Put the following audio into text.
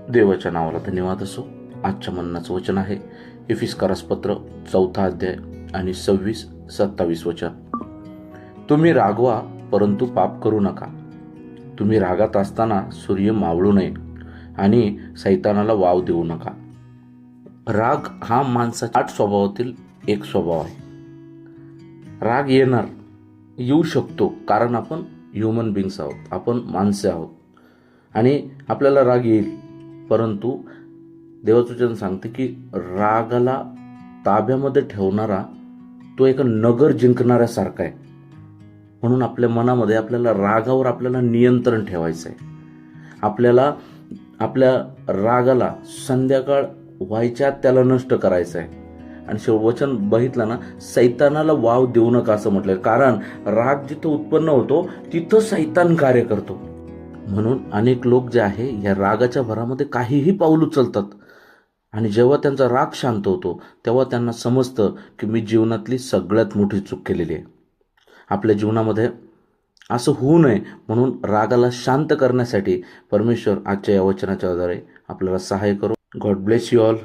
देवाच्या नावाला धन्यवाद असो. आजच्या मन्नाचं वचन आहे इफिस्कारास पत्र 4 अध्याय आणि 26-27 वचन. तुम्ही रागवा परंतु पाप करू नका. तुम्ही रागात असताना सूर्य मावळू नये आणि सैतानाला वाव देऊ नका. राग हा माणसाच्या 8 स्वभावातील एक स्वभाव आहे. राग येऊ शकतो कारण आपण ह्युमन बिंग्स आहोत, आपण माणसे आहोत आणि आपल्याला राग येईल. परंतु देवाचं वचन सांगते की रागाला ताब्यामध्ये ठेवणारा तो एक नगर जिंकणाऱ्यासारखा आहे. म्हणून आपल्या मनामध्ये आपल्याला रागावर आपल्याला नियंत्रण ठेवायचं आहे. आपल्याला आपल्या रागाला संध्याकाळ व्हायच्या त्याला नष्ट करायचं आहे. आणि वचन बघितलं ना, सैतानाला वाव देऊ नका असं म्हटलं. कारण राग जिथं उत्पन्न होतो तिथं सैतान कार्य करतो. म्हणून अनेक लोक जे आहे या रागाच्या भरामध्ये काहीही पाऊल उचलतात आणि जेव्हा त्यांचा राग शांत होतो तेव्हा त्यांना समजतं की मी जीवनातली सगळ्यात मोठी चूक केलेली आहे. आपल्या जीवनामध्ये असं होऊ नये म्हणून रागाला शांत करण्यासाठी परमेश्वर आजच्या या वचनाच्या आधारे आपल्याला सहाय्य करो. God bless you all.